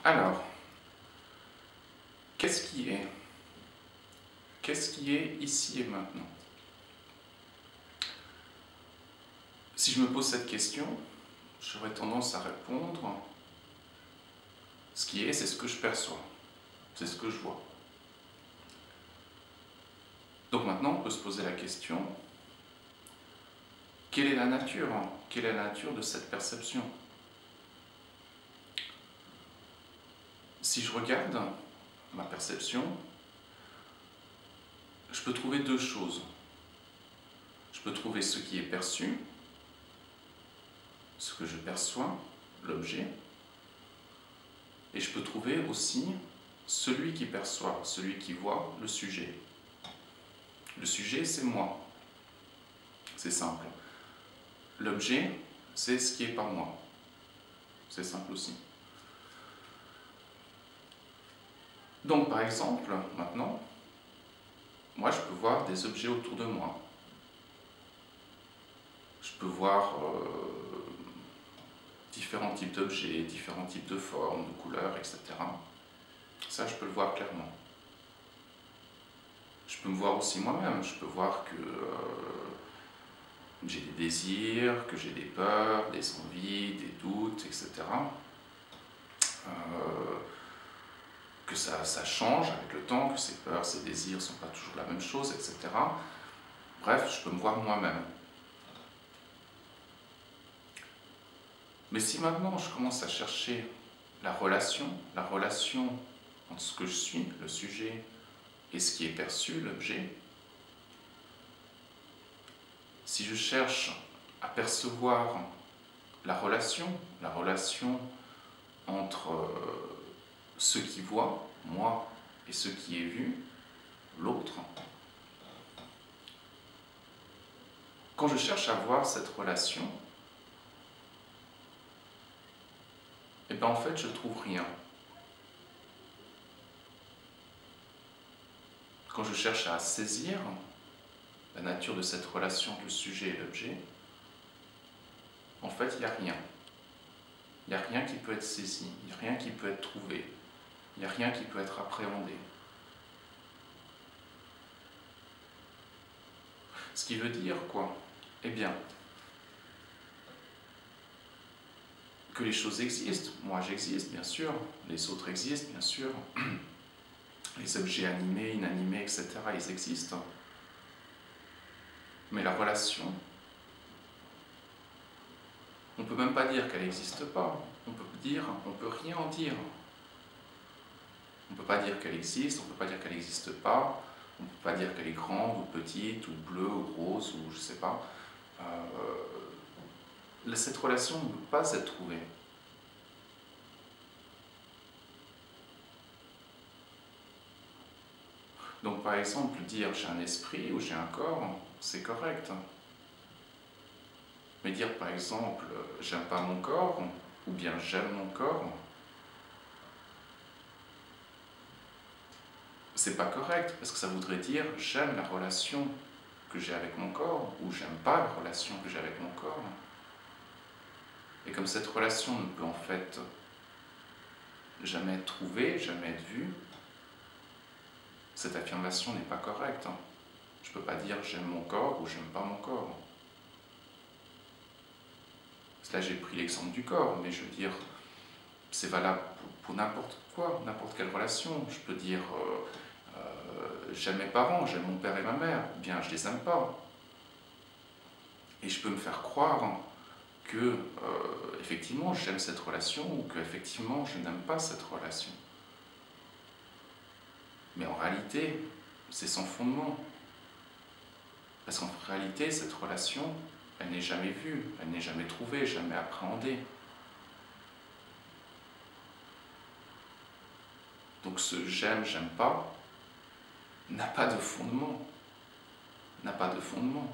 Alors, qu'est-ce qui est? Qu'est-ce qui est ici et maintenant? Si je me pose cette question, j'aurais tendance à répondre, ce qui est, c'est ce que je perçois, c'est ce que je vois. Donc maintenant, on peut se poser la question, quelle est la nature? Quelle est la nature de cette perception? Si je regarde ma perception, je peux trouver deux choses. Je peux trouver ce qui est perçu, ce que je perçois, l'objet, et je peux trouver aussi celui qui perçoit, celui qui voit, le sujet. Le sujet, c'est moi. C'est simple. L'objet, c'est ce qui est pas moi. C'est simple aussi. Donc, par exemple, maintenant, moi, je peux voir des objets autour de moi. Je peux voir différents types d'objets, différents types de formes, de couleurs, etc. Ça, je peux le voir clairement. Je peux me voir aussi moi-même. Je peux voir que j'ai des désirs, que j'ai des peurs, des envies, des doutes, etc. Que ça change avec le temps, que ces peurs, ces désirs ne sont pas toujours la même chose, etc. Bref, je peux me voir moi-même. Mais si maintenant je commence à chercher la relation entre ce que je suis, le sujet, et ce qui est perçu, l'objet, si je cherche à percevoir la relation entre ce qui voit, moi, et ce qui est vu, l'autre, quand je cherche à voir cette relation, et bien en fait je ne trouve rien. Quand je cherche à saisir la nature de cette relation entre le sujet et l'objet, en fait il n'y a rien. Il n'y a rien qui peut être saisi, il n'y a rien qui peut être trouvé, il n'y a rien qui peut être appréhendé. Ce qui veut dire quoi? Eh bien, que les choses existent. Moi j'existe, bien sûr. Les autres existent, bien sûr. Les objets animés, inanimés, etc., ils existent. Mais la relation, on ne peut même pas dire qu'elle n'existe pas. On peut rien en dire. On ne peut pas dire qu'elle existe, on ne peut pas dire qu'elle n'existe pas. On ne peut pas dire qu'elle est grande ou petite, ou bleue ou rose, ou je ne sais pas. Cette relation ne peut pas être trouvée. Donc par exemple, dire j'ai un esprit ou j'ai un corps, c'est correct. Mais dire par exemple j'aime pas mon corps, ou bien j'aime mon corps, c'est pas correct, parce que ça voudrait dire j'aime la relation que j'ai avec mon corps, ou j'aime pas la relation que j'ai avec mon corps. Et comme cette relation ne peut en fait jamais être trouvée, jamais être vue, cette affirmation n'est pas correcte. Je ne peux pas dire j'aime mon corps ou j'aime pas mon corps. Là j'ai pris l'exemple du corps, mais je veux dire, c'est valable pour n'importe quoi, n'importe quelle relation. Je peux dire j'aime mes parents, j'aime mon père et ma mère, bien je les aime pas. Et je peux me faire croire que effectivement j'aime cette relation ou que effectivement je n'aime pas cette relation. Mais en réalité, c'est sans fondement. Parce qu'en réalité, cette relation, elle n'est jamais vue, elle n'est jamais trouvée, jamais appréhendée. Donc ce j'aime, j'aime pas n'a pas de fondement. N'a pas de fondement.